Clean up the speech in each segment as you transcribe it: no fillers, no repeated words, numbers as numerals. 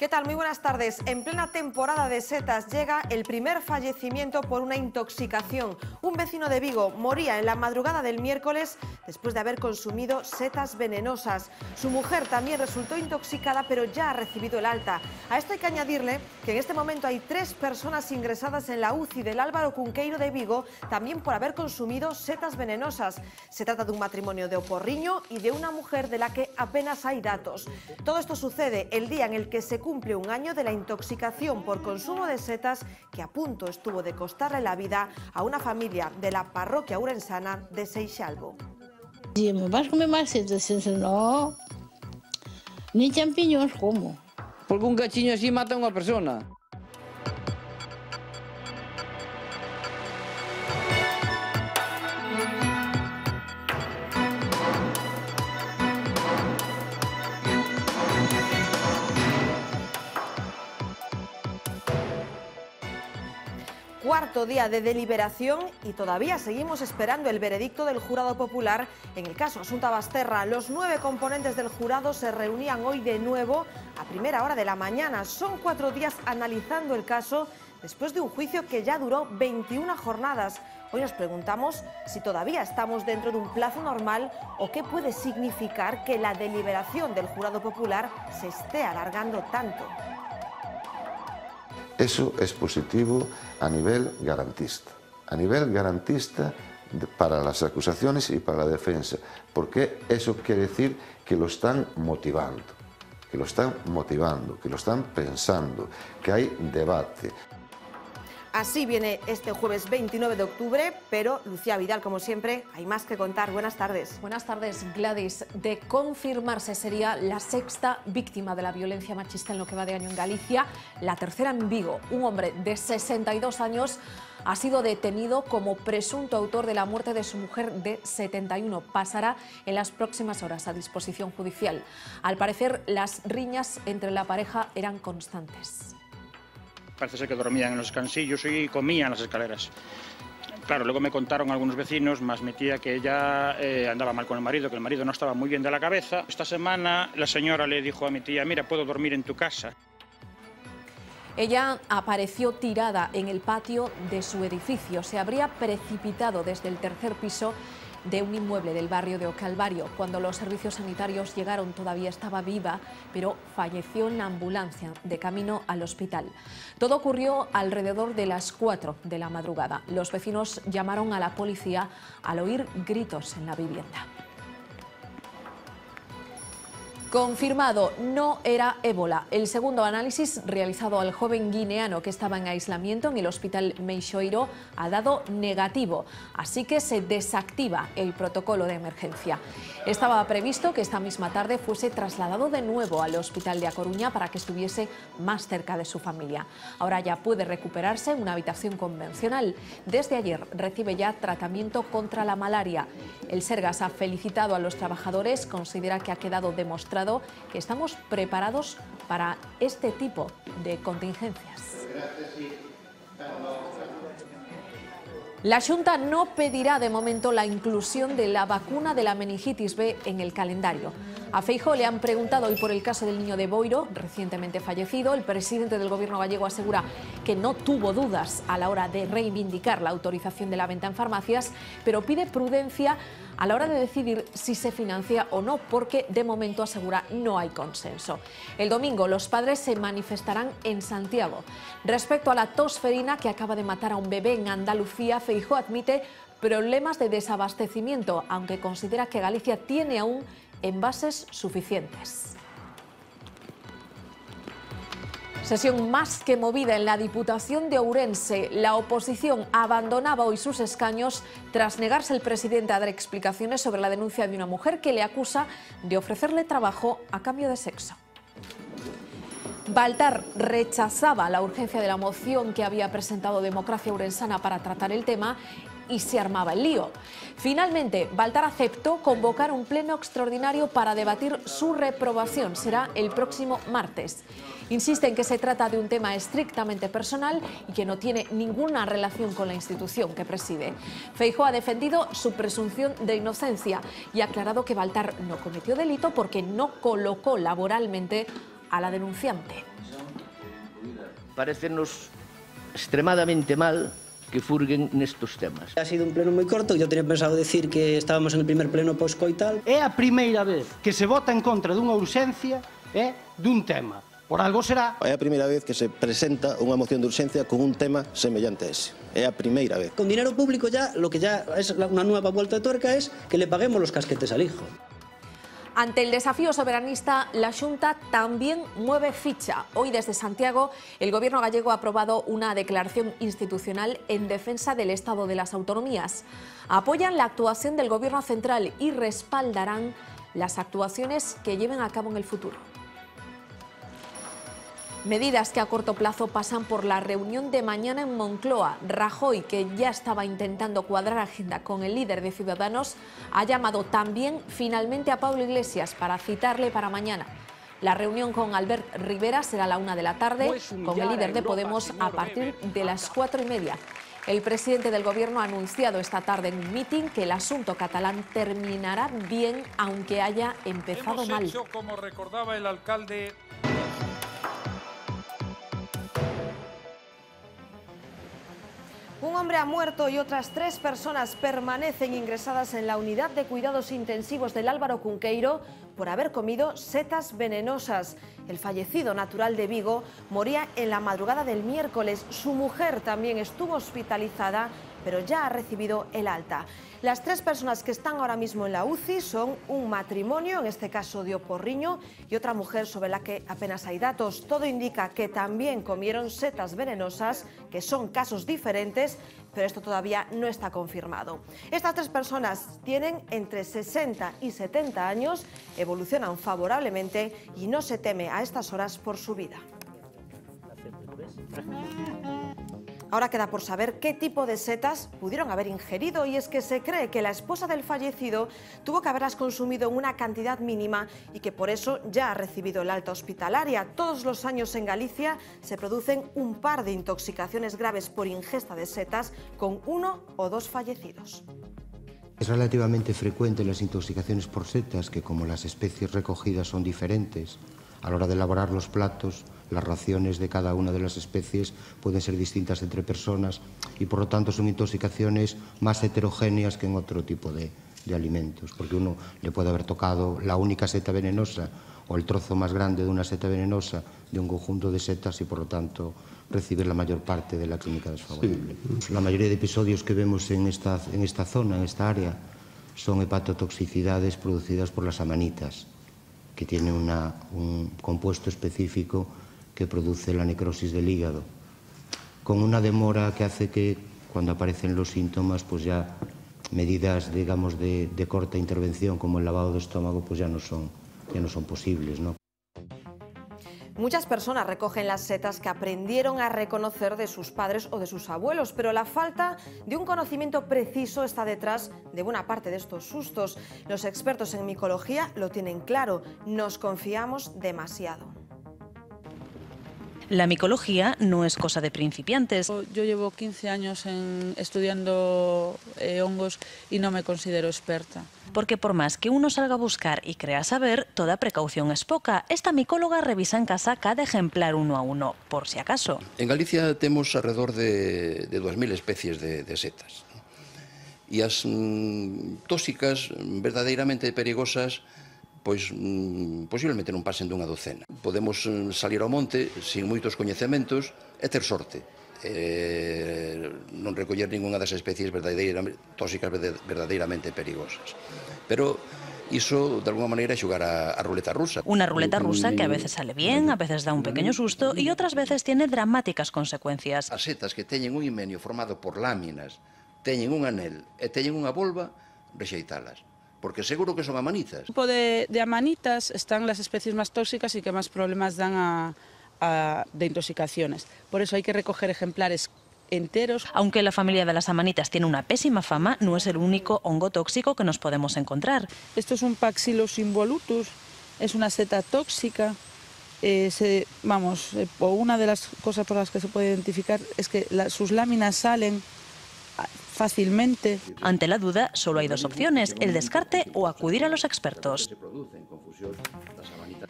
¿Qué tal? Muy buenas tardes. En plena temporada de setas llega el primer fallecimiento por una intoxicación. Un vecino de Vigo moría en la madrugada del miércoles después de haber consumido setas venenosas. Su mujer también resultó intoxicada, pero ya ha recibido el alta. A esto hay que añadirle que en este momento hay 3 personas ingresadas en la UCI del Álvaro Cunqueiro de Vigo, también por haber consumido setas venenosas. Se trata de un matrimonio de Oporriño y de una mujer de la que apenas hay datos. Todo esto sucede el día en el que se cumple un año de la intoxicación por consumo de setas que a punto estuvo de costarle la vida a una familia de la parroquia ourensana de Seixalbo. ¿Vas a comer más setas? No, ni champiñones como. Porque un cachiño así mata a unha persona. Cuarto día de deliberación y todavía seguimos esperando el veredicto del jurado popular en el caso Asunta Basterra. Los 9 componentes del jurado se reunían hoy de nuevo a primera hora de la mañana. Son 4 días analizando el caso después de un juicio que ya duró 21 jornadas. Hoy nos preguntamos si todavía estamos dentro de un plazo normal o qué puede significar que la deliberación del jurado popular se esté alargando tanto. Eso es positivo a nivel garantista. A nivel garantista para las acusaciones y para la defensa, porque eso quiere decir que lo están motivando, que lo están pensando, que hay debate. Así viene este jueves 29 de octubre, pero Lucía Vidal, como siempre, hay más que contar. Buenas tardes. Buenas tardes, Gladys. De confirmarse, sería la 6ª víctima de la violencia machista en lo que va de año en Galicia, la 3ª en Vigo. Un hombre de 62 años ha sido detenido como presunto autor de la muerte de su mujer de 71. Pasará en las próximas horas a disposición judicial. Al parecer, las riñas entre la pareja eran constantes. Parece ser que dormían en los cansillos y comían en las escaleras. Claro, luego me contaron algunos vecinos, más mi tía, que ella andaba mal con el marido, que el marido no estaba muy bien de la cabeza. Esta semana la señora le dijo a mi tía, mira, puedo dormir en tu casa. Ella apareció tirada en el patio de su edificio. Se habría precipitado desde el 3er piso de un inmueble del barrio de O Calvario. Cuando los servicios sanitarios llegaron todavía estaba viva, pero falleció en la ambulancia de camino al hospital. Todo ocurrió alrededor de las 4 de la madrugada. Los vecinos llamaron a la policía al oír gritos en la vivienda. Confirmado, no era ébola. El segundo análisis realizado al joven guineano que estaba en aislamiento en el hospital Meixoeiro ha dado negativo, así que se desactiva el protocolo de emergencia. Estaba previsto que esta misma tarde fuese trasladado de nuevo al hospital de A Coruña para que estuviese más cerca de su familia. Ahora ya puede recuperarse en una habitación convencional. Desde ayer recibe ya tratamiento contra la malaria. El Sergas ha felicitado a los trabajadores, considera que ha quedado demostrado que estamos preparados para este tipo de contingencias. La Xunta no pedirá de momento la inclusión de la vacuna de la meningitis B en el calendario. A Feijóo le han preguntado hoy por el caso del niño de Boiro, recientemente fallecido. El presidente del gobierno gallego asegura que no tuvo dudas a la hora de reivindicar la autorización de la venta en farmacias, pero pide prudencia a la hora de decidir si se financia o no, porque de momento asegura no hay consenso. El domingo los padres se manifestarán en Santiago. Respecto a la tosferina que acaba de matar a un bebé en Andalucía, Feijóo admite problemas de desabastecimiento, aunque considera que Galicia tiene aún envases suficientes. Sesión más que movida en la Diputación de Ourense. La oposición abandonaba hoy sus escaños tras negarse el presidente a dar explicaciones sobre la denuncia de una mujer que le acusa de ofrecerle trabajo a cambio de sexo. Baltar rechazaba la urgencia de la moción que había presentado Democracia Ourensana para tratar el tema y se armaba el lío. Finalmente, Baltar aceptó convocar un pleno extraordinario para debatir su reprobación. Será el próximo martes. Insiste en que se trata de un tema estrictamente personal y que no tiene ninguna relación con la institución que preside. Feijóo ha defendido su presunción de inocencia y ha aclarado que Baltar no cometió delito porque no colocó laboralmente a la denunciante. Parécenos extremadamente mal que furguen nestos temas. Ha sido un pleno moi corto, yo tenía pensado decir que estábamos en el primer pleno post-coital. É a primeira vez que se vota en contra dunha urxencia dun tema. Por algo será. É a primeira vez que se presenta unha moción de urxencia con un tema semellante a ese. É a primeira vez. Con dinero público ya, lo que ya es una nueva vuelta de tuerca es que le paguemos los casquetes al hijo. Ante el desafío soberanista, la Xunta también mueve ficha. Hoy desde Santiago, el Gobierno gallego ha aprobado una declaración institucional en defensa del Estado de las Autonomías. Apoyan la actuación del Gobierno central y respaldarán las actuaciones que lleven a cabo en el futuro. Medidas que a corto plazo pasan por la reunión de mañana en Moncloa. Rajoy, que ya estaba intentando cuadrar agenda con el líder de Ciudadanos, ha llamado también finalmente a Pablo Iglesias para citarle para mañana. La reunión con Albert Rivera será a la 1 de la tarde, con el líder de Podemos a partir de las 4:30. El presidente del Gobierno ha anunciado esta tarde en un mitin que el asunto catalán terminará bien, aunque haya empezado mal. Hemos hecho, como recordaba el alcalde... Un hombre ha muerto y otras 3 personas permanecen ingresadas en la unidad de cuidados intensivos del Álvaro Cunqueiro por haber comido setas venenosas. El fallecido natural de Vigo moría en la madrugada del miércoles. Su mujer también estuvo hospitalizada, pero ya ha recibido el alta. Las 3 personas que están ahora mismo en la UCI son un matrimonio, en este caso de Oporriño, y otra mujer sobre la que apenas hay datos. Todo indica que también comieron setas venenosas, que son casos diferentes, pero esto todavía no está confirmado. Estas 3 personas tienen entre 60 y 70 años, evolucionan favorablemente y no se teme a estas horas por su vida. Ahora queda por saber qué tipo de setas pudieron haber ingerido, y es que se cree que la esposa del fallecido tuvo que haberlas consumido en una cantidad mínima y que por eso ya ha recibido el alta hospitalaria. Todos los años en Galicia se producen un par de intoxicaciones graves por ingesta de setas, con 1 o 2 fallecidos. Es relativamente frecuente las intoxicaciones por setas, que como las especies recogidas son diferentes, a la hora de elaborar los platos, las raciones de cada una de las especies pueden ser distintas entre personas y por lo tanto son intoxicaciones más heterogéneas que en otro tipo de alimentos, porque uno le puede haber tocado la única seta venenosa o el trozo más grande de una seta venenosa de un conjunto de setas y por lo tanto recibir la mayor parte de la clínica desfavorable. Sí. La mayoría de episodios que vemos en esta zona, en esta área, son hepatotoxicidades producidas por las amanitas, que tiene un compuesto específico que produce la necrosis del hígado, con una demora que hace que cuando aparecen los síntomas, pues ya medidas, digamos, de corta intervención como el lavado de estómago, pues ya no son posibles, ¿no? Muchas personas recogen las setas que aprendieron a reconocer de sus padres o de sus abuelos, pero la falta de un conocimiento preciso está detrás de buena parte de estos sustos. Los expertos en micología lo tienen claro, nos confiamos demasiado. La micología no es cosa de principiantes. Yo llevo 15 años estudiando hongos y no me considero experta. Porque por más que uno salga a buscar y crea saber, toda precaución es poca. Esta micóloga revisa en casa cada ejemplar 1 a 1, por si acaso. En Galicia temos alrededor de 2.000 especies de setas. E as tóxicas verdadeiramente perigosas pois posiblemente non pasen dunha docena. Podemos salir ao monte sin moitos coñecementos e ter sorte. Non recoller ninguna das especies tóxicas verdadeiramente perigosas. Pero iso, de alguma maneira, é xogar a ruleta rusa. Una ruleta rusa que a veces sale bien, a veces da un pequeño susto y otras veces tiene dramáticas consecuencias. As setas que teñen un himenio formado por láminas, teñen un anel e teñen unha volva, rexeitalas. Porque seguro que son amanitas. En el grupo de amanitas están las especies más tóxicas y que más problemas dan de intoxicaciones. Por eso hay que recoger ejemplares enteros. Aunque la familia de las amanitas tiene una pésima fama, no es el único hongo tóxico que nos podemos encontrar. Esto es un Paxillus involutus, es una seta tóxica. Una de las cosas por las que se puede identificar es que sus láminas salen fácilmente. Ante la duda, solo hay dos opciones, el descarte o acudir a los expertos.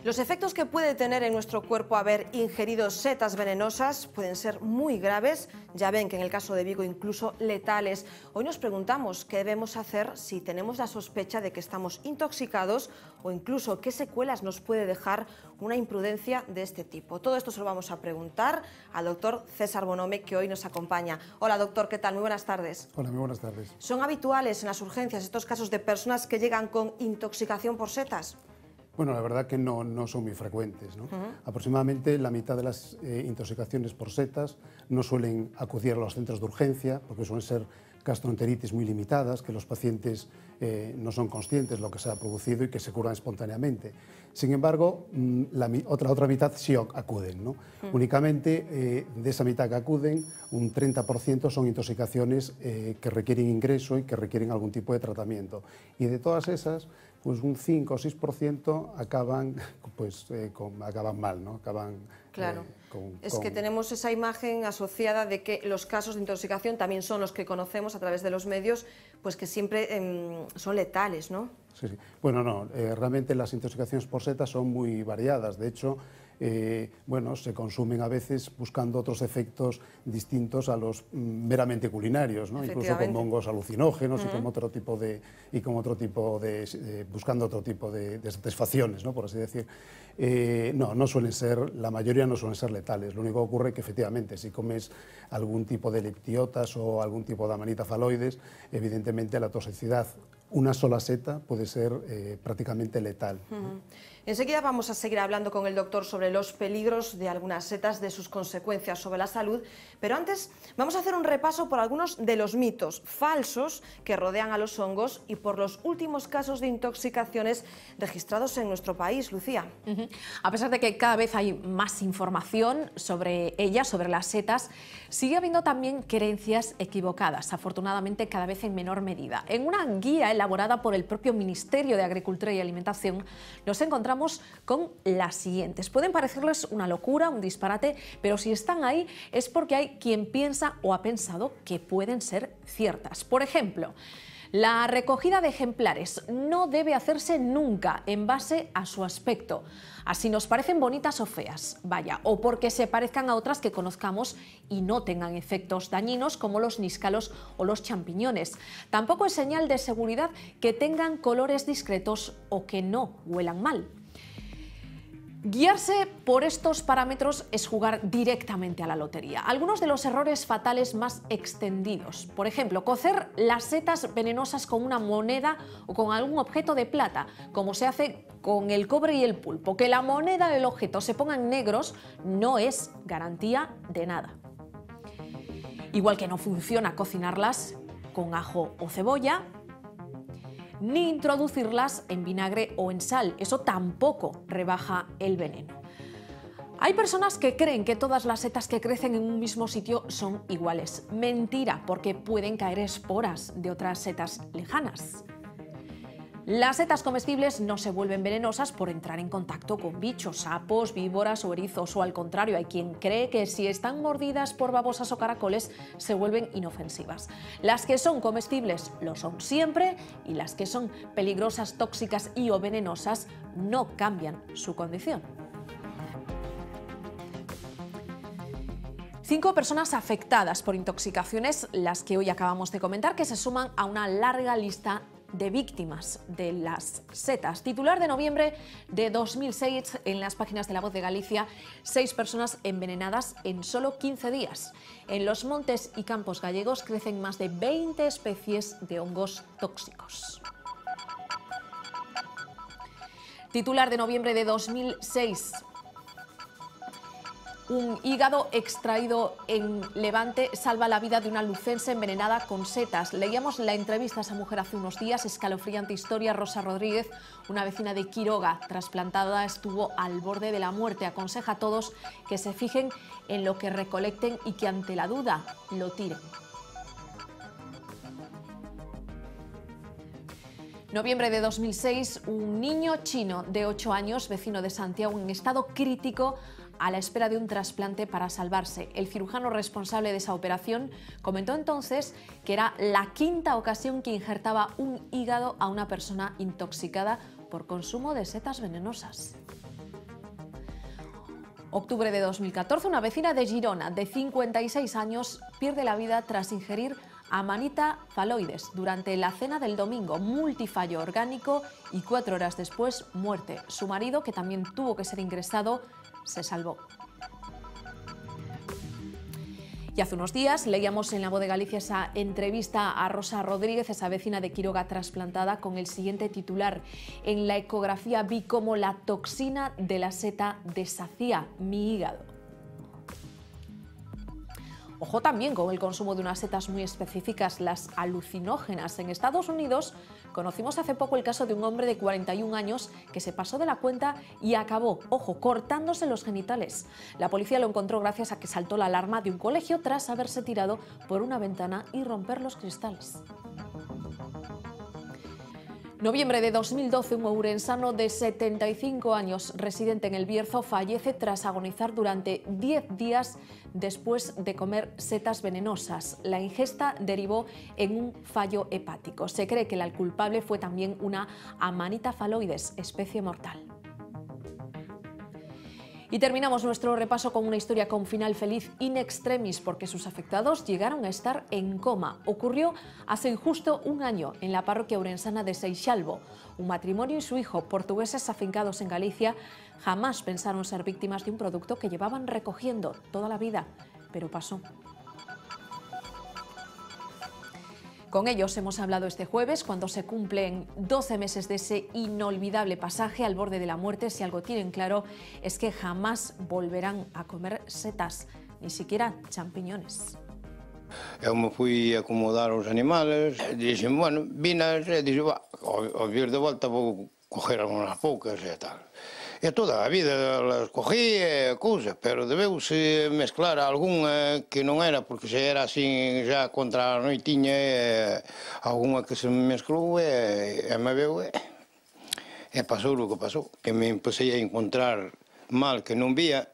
Los efectos que puede tener en nuestro cuerpo haber ingerido setas venenosas pueden ser muy graves, ya ven que en el caso de Vigo incluso letales. Hoy nos preguntamos qué debemos hacer si tenemos la sospecha de que estamos intoxicados o incluso qué secuelas nos puede dejar una imprudencia de este tipo. Todo esto se lo vamos a preguntar al doctor César Bonhome, que hoy nos acompaña. Hola doctor, ¿qué tal? Muy buenas tardes. Hola, muy buenas tardes. ¿Son habituales en las urgencias estos casos de personas que llegan con intoxicación por setas? Bueno, la verdad que no son muy frecuentes, ¿no? Aproximadamente la mitad de las intoxicaciones por setas no suelen acudir a los centros de urgencia porque suelen ser gastroenteritis muy limitadas, que los pacientes no son conscientes de lo que se ha producido y que se curan espontáneamente. Sin embargo, la otra mitad sí acuden, ¿no? Únicamente de esa mitad que acuden, un 30% son intoxicaciones que requieren ingreso y que requieren algún tipo de tratamiento. Y de todas esas, pues un 5 o 6% acaban mal, ¿no? Claro, que tenemos esa imagen asociada de que los casos de intoxicación también son los que conocemos a través de los medios, pues que siempre son letales, ¿no? Sí. Bueno, no, realmente las intoxicaciones por setas son muy variadas. De hecho, se consumen a veces buscando otros efectos distintos a los meramente culinarios, ¿no? Incluso con hongos alucinógenos buscando otro tipo de satisfacciones, ¿no? Por así decir. No suelen ser, la mayoría no suelen ser letales. Lo único que ocurre es que efectivamente si comes algún tipo de leptiotas o algún tipo de amanita faloides, evidentemente la toxicidad, una sola seta puede ser prácticamente letal. Enseguida vamos a seguir hablando con el doctor sobre los peligros de algunas setas, de sus consecuencias sobre la salud, pero antes vamos a hacer un repaso por algunos de los mitos falsos que rodean a los hongos y por los últimos casos de intoxicaciones registrados en nuestro país, Lucía. A pesar de que cada vez hay más información sobre ellas, sobre las setas, sigue habiendo también creencias equivocadas, afortunadamente cada vez en menor medida. En una guía elaborada por el propio Ministerio de Agricultura y Alimentación nos encontramos con las siguientes. Pueden parecerles una locura, un disparate, pero si están ahí es porque hay quien piensa o ha pensado que pueden ser ciertas. Por ejemplo, la recogida de ejemplares no debe hacerse nunca en base a su aspecto, así nos parecen bonitas o feas, vaya, o porque se parezcan a otras que conozcamos y no tengan efectos dañinos como los níscalos o los champiñones. Tampoco es señal de seguridad que tengan colores discretos o que no huelan mal. Guiarse por estos parámetros es jugar directamente a la lotería. Algunos de los errores fatales más extendidos, por ejemplo, cocer las setas venenosas con una moneda o con algún objeto de plata, como se hace con el cobre y el pulpo. Que la moneda o el objeto se pongan negros no es garantía de nada. Igual que no funciona cocinarlas con ajo o cebolla, ni introducirlas en vinagre o en sal. Eso tampoco rebaja el veneno. Hay personas que creen que todas las setas que crecen en un mismo sitio son iguales. Mentira, porque pueden caer esporas de otras setas lejanas. Las setas comestibles no se vuelven venenosas por entrar en contacto con bichos, sapos, víboras o erizos, o al contrario, hay quien cree que si están mordidas por babosas o caracoles se vuelven inofensivas. Las que son comestibles lo son siempre y las que son peligrosas, tóxicas y o venenosas no cambian su condición. 5 personas afectadas por intoxicaciones, las que hoy acabamos de comentar, que se suman a una larga lista de víctimas de las setas. Titular de noviembre de 2006 en las páginas de La Voz de Galicia, 6 personas envenenadas en solo 15 días. En los montes y campos gallegos crecen más de 20 especies de hongos tóxicos. Titular de noviembre de 2006. Un hígado extraído en Levante salva la vida de una lucense envenenada con setas. Leíamos la entrevista a esa mujer hace unos días, escalofriante historia. Rosa Rodríguez, una vecina de Quiroga, trasplantada, estuvo al borde de la muerte. Aconseja a todos que se fijen en lo que recolecten y que ante la duda lo tiren. Noviembre de 2006, un niño chino de 8 años, vecino de Santiago, en estado crítico, a la espera de un trasplante para salvarse. El cirujano responsable de esa operación comentó entonces que era la quinta ocasión que injertaba un hígado a una persona intoxicada por consumo de setas venenosas. Octubre de 2014, una vecina de Girona de 56 años pierde la vida tras ingerir Amanita phalloides durante la cena del domingo, multifallo orgánico y 4 horas después muerte. Su marido, que también tuvo que ser ingresado, se salvó. Y hace unos días leíamos en La Voz de Galicia esa entrevista a Rosa Rodríguez, esa vecina de Quiroga trasplantada, con el siguiente titular: en la ecografía vi cómo la toxina de la seta deshacía mi hígado. Ojo también con el consumo de unas setas muy específicas, las alucinógenas. En Estados Unidos conocimos hace poco el caso de un hombre de 41 años que se pasó de la cuenta y acabó, ojo, cortándose los genitales. La policía lo encontró gracias a que saltó la alarma de un colegio tras haberse tirado por una ventana y romper los cristales. Noviembre de 2012, un ourensano de 75 años, residente en El Bierzo, fallece tras agonizar durante 10 días después de comer setas venenosas. La ingesta derivó en un fallo hepático. Se cree que el culpable fue también una Amanita phalloides, especie mortal. Y terminamos nuestro repaso con una historia con final feliz in extremis, porque sus afectados llegaron a estar en coma. Ocurrió hace justo un año en la parroquia ourensana de Seixalbo. Un matrimonio y su hijo, portugueses afincados en Galicia, jamás pensaron ser víctimas de un producto que llevaban recogiendo toda la vida, pero pasó. Con ellos hemos hablado este jueves, cuando se cumplen 12 meses de ese inolvidable pasaje al borde de la muerte. Si algo tienen claro es que jamás volverán a comer setas, ni siquiera champiñones. Eu me fui acomodar aos animales, dixen, bueno, vinas, e dixen, ao vir de volta vou coger algunhas poucas e tal. E toda a vida las cogí e cousas, pero debeuse mezclar algunha que non era, porque se era así xa contra a noitiña, e algunha que se mezclou e me veu e pasou o que pasou. Que me empecé a encontrar mal que non vía,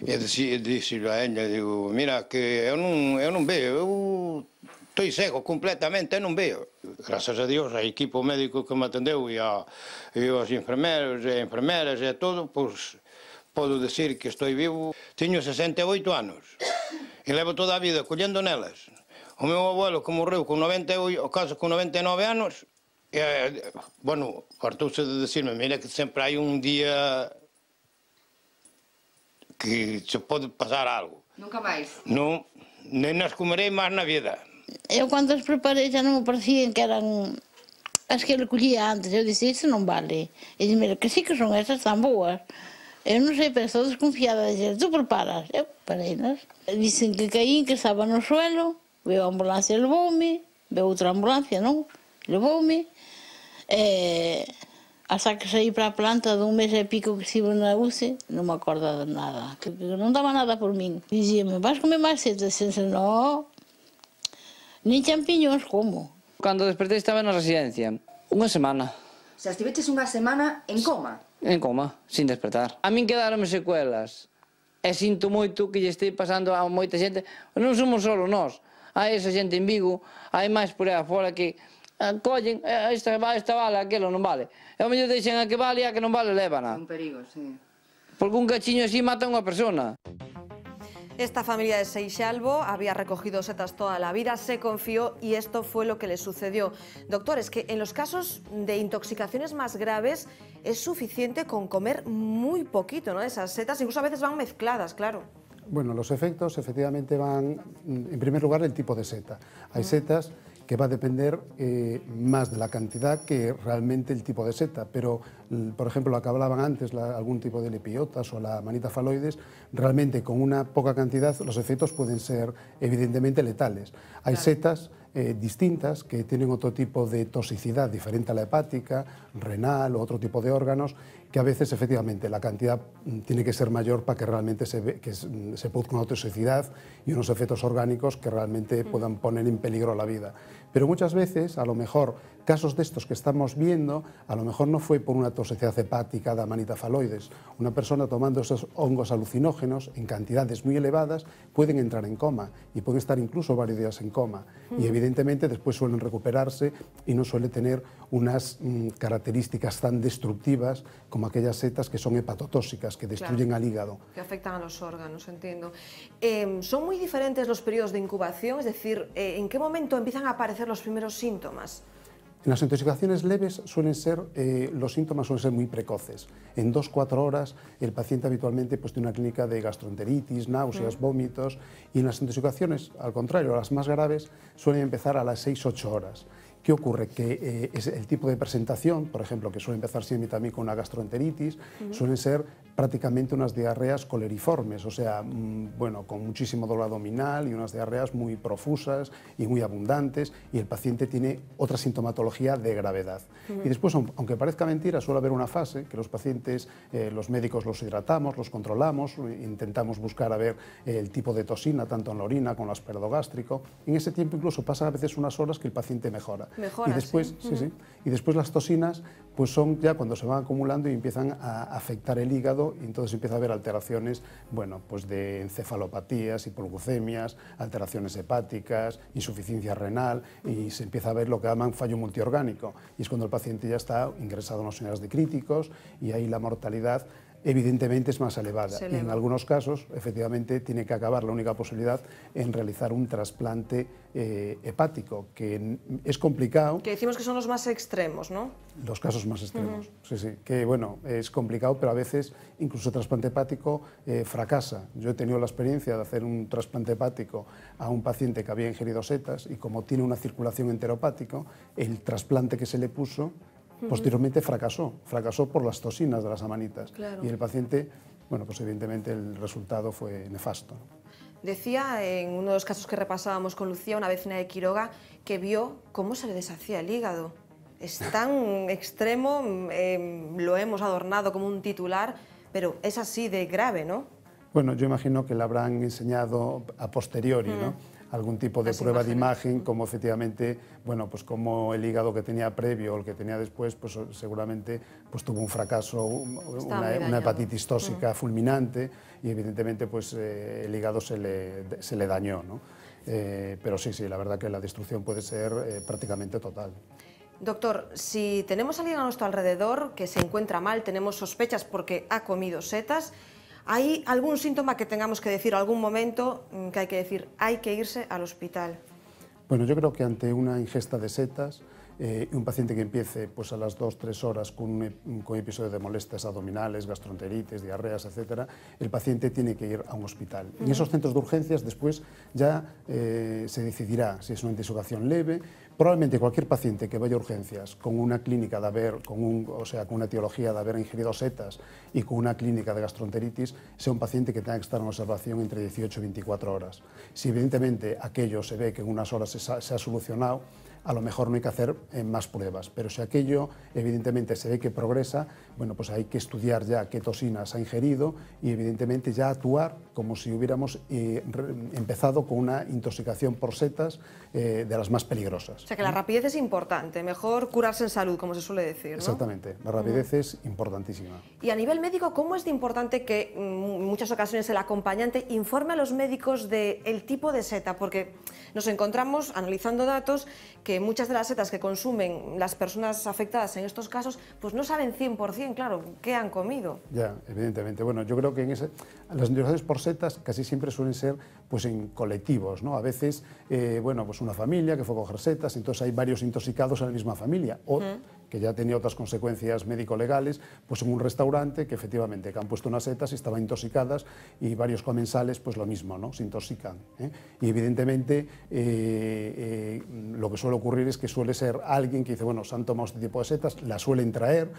e dixo a ella, digo, mira, que eu non veo, eu estou cego completamente, eu non veo. Grazas a Dios, ao equipo médico que me atendeu e aos enfermeros e enfermeras e todo, pois podo decir que estou vivo. Teño 68 anos e levo toda a vida collendo nelas. O meu abuelo que morreu con 98, o caso con 99 anos, bueno, fartouse de decirme, mira que sempre hai un día que se pode pasar algo. Nunca máis? Non, nem nas comerei máis na vida. Eu cando as preparei já non me parecían que eran as que ele collía antes. Eu disse, isto non vale. E disse, mira, que sí que son estas tan boas. Eu non sei, pero estou desconfiada. Dice, tú preparas? Eu preparei-nas. Dicen que caí, que estaba no suelo, veo a ambulancia, levoume, veo outra ambulancia, non? Levoume, hasta que saí para a planta dun mes e pico que estive na UCI, non me acordo de nada. Que non daba nada por min. Dizíame, vas comer máis setas? E disse, non. Ni champiñóns, como? Cando despertei estaba na residencia, unha semana. O sea, estiveches unha semana en coma? En coma, sin despertar. A min quedaronme secuelas. E sinto moito que lle estei pasando a moita xente. Non somos solo nós. Hai esa xente en Vigo, hai máis por aí afora que collen, esta vale, aquilo non vale. E ao mellor deixen a que vale e a que non vale, lévana. Un perigo, sí. Porque un cachiño así mata a unha persona. Esta familia de Seixalbo había recogido setas toda la vida, se confió y esto fue lo que le sucedió. Doctor, es que en los casos de intoxicaciones más graves es suficiente con comer muy poquito, ¿no? Esas setas incluso a veces van mezcladas, claro. Bueno, los efectos efectivamente van, en primer lugar, el tipo de seta. Hay setas que va a depender más de la cantidad que realmente el tipo de seta, pero, por ejemplo, lo que hablaban antes, algún tipo de lepiotas o la Amanita phalloides, realmente con una poca cantidad los efectos pueden ser evidentemente letales. Hay setas distintas que tienen otro tipo de toxicidad diferente a la hepática, renal o otro tipo de órganos, que a veces efectivamente la cantidad tiene que ser mayor para que realmente se produzca una toxicidad y unos efectos orgánicos que realmente puedan poner en peligro la vida. Pero muchas veces, a lo mejor, casos de estos que estamos viendo, a lo mejor no fue por una toxicidad hepática de Amanita phalloides. Una persona tomando esos hongos alucinógenos en cantidades muy elevadas pueden entrar en coma y pueden estar incluso varios días en coma. Y evidentemente después suelen recuperarse y no suele tener unas características tan destructivas como aquellas setas que son hepatotóxicas, que destruyen al hígado. Que afectan a los órganos, entiendo. ¿Son muy diferentes los periodos de incubación? Es decir, ¿en qué momento empiezan a aparecer los primeros síntomas? En las intoxicaciones leves los síntomas suelen ser muy precoces. En 2-4 horas el paciente habitualmente tiene una clínica de gastroenteritis, náuseas, vómitos, y en las intoxicaciones, al contrario, las más graves, suelen empezar a las 6-8 horas. ¿Qué ocurre? Que es el tipo de presentación, por ejemplo, que suele empezar siempre también con una gastroenteritis, suelen ser prácticamente unas diarreas coleriformes, o sea, bueno, con muchísimo dolor abdominal y unas diarreas muy profusas y muy abundantes, y el paciente tiene otra sintomatología de gravedad. Y después, aunque parezca mentira, suele haber una fase que los pacientes, los médicos los hidratamos, los controlamos, intentamos buscar a ver el tipo de toxina, tanto en la orina como en el asperdo gástrico. En ese tiempo incluso pasan a veces unas horas que el paciente mejora. Y después, y después las toxinas pues son ya cuando se van acumulando y empiezan a afectar el hígado, y entonces empieza a haber alteraciones, bueno, pues de encefalopatías, hipoglucemias, alteraciones hepáticas, insuficiencia renal, y se empieza a ver lo que llaman fallo multiorgánico, y es cuando el paciente ya está ingresado en las unidades de críticos, y ahí la mortalidad evidentemente es más elevada. Y en algunos casos, efectivamente, tiene que acabar la única posibilidad en realizar un trasplante hepático, que es complicado. Que decimos que son los más extremos, ¿no? Los casos más extremos, sí, que bueno, es complicado, pero a veces incluso el trasplante hepático fracasa. Yo he tenido la experiencia de hacer un trasplante hepático a un paciente que había ingerido setas, y como tiene una circulación enteropática, el trasplante que se le puso posteriormente fracasó por las toxinas de las amanitas. Y el paciente, bueno, pues evidentemente el resultado fue nefasto. Decía en uno de los casos que repasábamos con Lucía, una vecina de Quiroga, que vio cómo se le deshacía el hígado. Es tan extremo, lo hemos adornado como un titular, pero es así de grave, ¿no? Bueno, yo imagino que le habrán enseñado a posteriori, ¿no? Algún tipo de prueba de imagen, como efectivamente, bueno, pues como el hígado que tenía previo o el que tenía después, pues seguramente pues tuvo un fracaso, una hepatitis tóxica fulminante, y evidentemente pues el hígado se le dañó, ¿no? Pero sí, la verdad que la destrucción puede ser prácticamente total. Doctor, si tenemos a alguien a nuestro alrededor que se encuentra mal, tenemos sospechas porque ha comido setas, ¿hay algún síntoma que tengamos que decir, algún momento que hay que decir, hay que irse al hospital? Bueno, yo creo que ante una ingesta de setas, un paciente que empiece pues, a las 2-3 horas con episodios de molestias abdominales, gastroenteritis, diarreas, etc., el paciente tiene que ir a un hospital. En esos centros de urgencias después ya se decidirá si es una intoxicación leve. Probablemente cualquier paciente que vaya a urgencias con una clínica de haber, con una etiología de haber ingerido setas y con una clínica de gastroenteritis, sea un paciente que tenga que estar en observación entre 18 y 24 horas. Si evidentemente aquello se ve que en unas horas se ha solucionado, a lo mejor no hay que hacer más pruebas, pero si aquello evidentemente se ve que progresa, bueno, pues hay que estudiar ya qué toxinas ha ingerido y evidentemente ya actuar como si hubiéramos empezado con una intoxicación por setas de las más peligrosas. O sea que la rapidez es importante, mejor curarse en salud, como se suele decir, ¿no? Exactamente, la rapidez es importantísima. Y a nivel médico, ¿cómo es de importante que en muchas ocasiones el acompañante informe a los médicos del tipo de seta? Porque nos encontramos, analizando datos, que muchas de las setas que consumen las personas afectadas en estos casos, pues no saben 100%, claro, qué han comido. Ya, evidentemente. Bueno, yo creo que las intoxicaciones por setas casi siempre suelen ser pues en colectivos, ¿no? A veces, bueno, pues una familia que fue a coger setas, entonces hay varios intoxicados en la misma familia, o que ya tenía otras consecuencias médico-legales, pues en un restaurante que efectivamente que han puesto unas setas y estaban intoxicadas, y varios comensales pues lo mismo, ¿no? Se intoxican, Y evidentemente lo que suele ocurrir es que suele ser alguien que dice, bueno, se han tomado este tipo de setas, las suelen traer,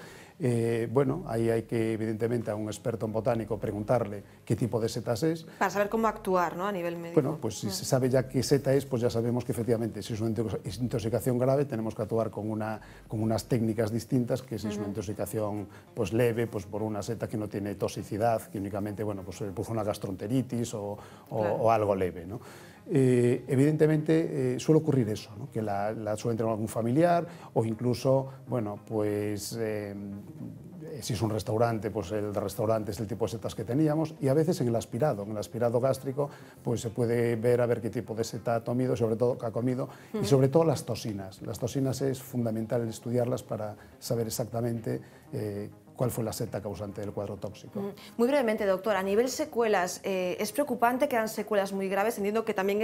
bueno, ahí hay que evidentemente a un experto en botánico preguntarle qué tipo de setas es. Para saber cómo actuar, ¿no? A nivel médico. Bueno, pues si se sabe ya qué seta es, pues ya sabemos que efectivamente si es una intoxicación grave tenemos que actuar con unas técnicas distintas que si es una intoxicación pues leve, pues por una seta que no tiene toxicidad, que únicamente, bueno, pues se puso una gastroenteritis o algo leve, ¿no? evidentemente suele ocurrir eso, ¿no? Que la suele tener algún familiar o incluso, bueno, pues si es un restaurante, pues el restaurante es el tipo de setas que teníamos, y a veces en el aspirado gástrico, pues se puede ver a ver qué tipo de seta ha comido, sobre todo y sobre todo las toxinas. Las toxinas es fundamental estudiarlas para saber exactamente cuál fue la seta causante del cuadro tóxico. Muy brevemente, doctor, a nivel secuelas, ¿es preocupante que hayan secuelas muy graves? Entiendo que también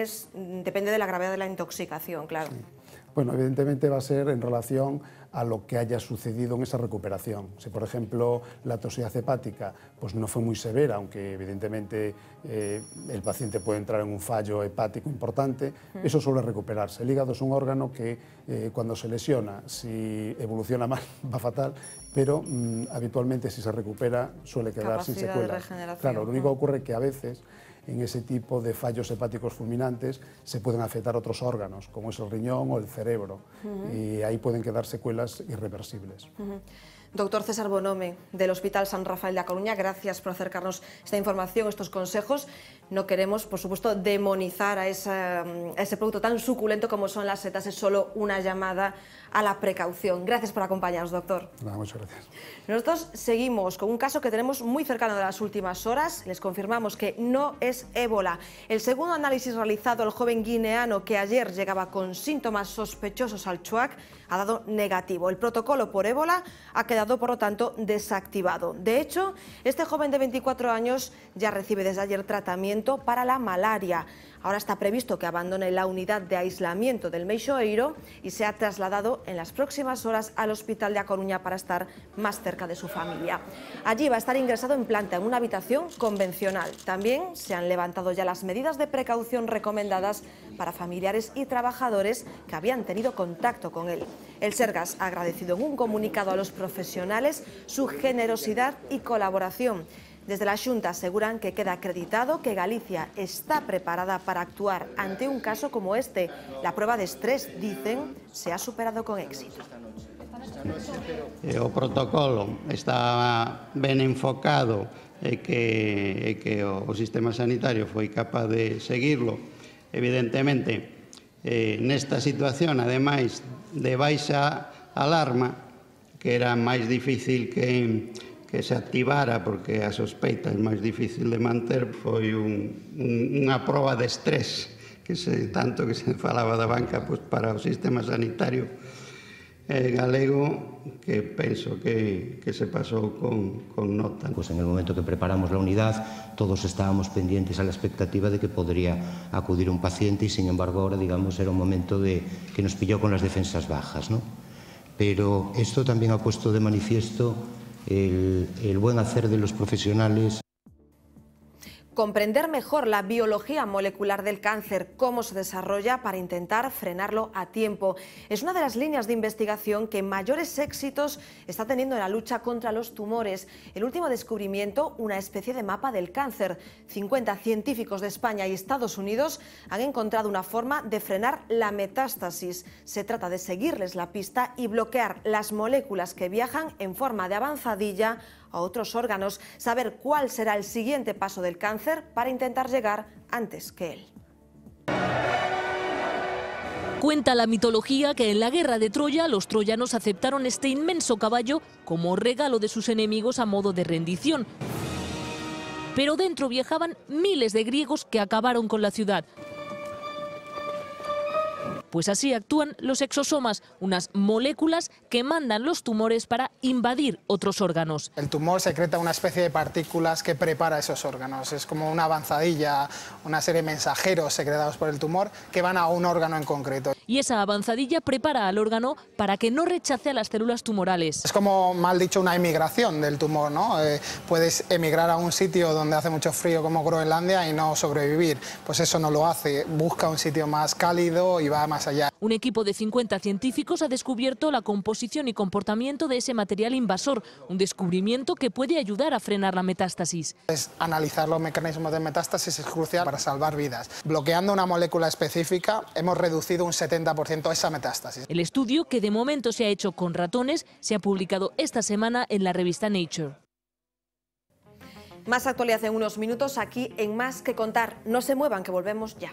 depende de la gravedad de la intoxicación, claro. Sí. Bueno, evidentemente va a ser en relación a lo que haya sucedido en esa recuperación. Si, por ejemplo, la toxicidad hepática pues no fue muy severa, aunque evidentemente el paciente puede entrar en un fallo hepático importante, eso suele recuperarse. El hígado es un órgano que cuando se lesiona, si evoluciona mal, va fatal, pero habitualmente si se recupera suele quedar sin secuelas. Claro, lo único que ocurre es que a veces en ese tipo de fallos hepáticos fulminantes se pueden afectar otros órganos, como es el riñón o el cerebro, y ahí pueden quedar secuelas irreversibles. Doctor César Bonhome, del Hospital San Rafael de A Coruña, gracias por acercarnos esta información, estos consejos. No queremos, por supuesto, demonizar a ese producto tan suculento como son las setas, es solo una llamada a la precaución. Gracias por acompañarnos, doctor. Muchas gracias. Nosotros seguimos con un caso que tenemos muy cercano de las últimas horas. Les confirmamos que no es ébola. El segundo análisis realizado al joven guineano que ayer llegaba con síntomas sospechosos al Chuac ha dado negativo. El protocolo por ébola ha quedado, por lo tanto, desactivado. De hecho, este joven de 24 años ya recibe desde ayer tratamiento para la malaria. Ahora está previsto que abandone la unidad de aislamiento del Meixoeiro y sea trasladado en las próximas horas al Hospital de A Coruña para estar más cerca de su familia. Allí va a estar ingresado en planta en una habitación convencional. También se han levantado ya las medidas de precaución recomendadas para familiares y trabajadores que habían tenido contacto con él. El Sergas ha agradecido en un comunicado a los profesionales su generosidad y colaboración. Desde la Xunta aseguran que queda acreditado que Galicia está preparada para actuar ante un caso como este. La prueba de estrés, dicen, se ha superado con éxito. O protocolo está ben enfocado e que o sistema sanitario foi capaz de seguirlo. Evidentemente, nesta situación, ademais de baixa alarma, que era máis difícil que se activara porque a sospeita é máis difícil de manter, foi unha proba de estrés, tanto que se falaba da banca para o sistema sanitario galego, que penso que se pasou con nota. Pues en el momento que preparamos la unidad, todos estábamos pendientes a la expectativa de que podría acudir un paciente y, sin embargo, ahora, digamos, era un momento que nos pilló con las defensas bajas, ¿no? Pero esto también ha puesto de manifiesto el buen hacer de los profesionales. Comprender mejor la biología molecular del cáncer, cómo se desarrolla para intentar frenarlo a tiempo. Es una de las líneas de investigación que mayores éxitos está teniendo en la lucha contra los tumores. El último descubrimiento, una especie de mapa del cáncer. 50 científicos de España y Estados Unidos han encontrado una forma de frenar la metástasis. Se trata de seguirles la pista y bloquear las moléculas que viajan en forma de avanzadilla a otros órganos, saber cuál será el siguiente paso del cáncer para intentar llegar antes que él. Cuenta la mitología que en la guerra de Troya los troyanos aceptaron este inmenso caballo como regalo de sus enemigos a modo de rendición. Pero dentro viajaban miles de griegos que acabaron con la ciudad. Pues así actúan los exosomas, unas moléculas que mandan los tumores para invadir otros órganos. El tumor secreta una especie de partículas que prepara esos órganos. Es como una avanzadilla, una serie de mensajeros secretados por el tumor que van a un órgano en concreto. Y esa avanzadilla prepara al órgano para que no rechace a las células tumorales. Es como, mal dicho, una emigración del tumor, ¿no? Puedes emigrar a un sitio donde hace mucho frío como Groenlandia y no sobrevivir. Pues eso no lo hace, busca un sitio más cálido y va más allá. Un equipo de 50 científicos ha descubierto la composición y comportamiento de ese material invasor, un descubrimiento que puede ayudar a frenar la metástasis. Analizar los mecanismos de metástasis es crucial para salvar vidas. Bloqueando una molécula específica hemos reducido un 70% esa metástasis. El estudio, que de momento se ha hecho con ratones, se ha publicado esta semana en la revista Nature. Más actualidad en unos minutos aquí en Más que Contar. No se muevan, que volvemos ya.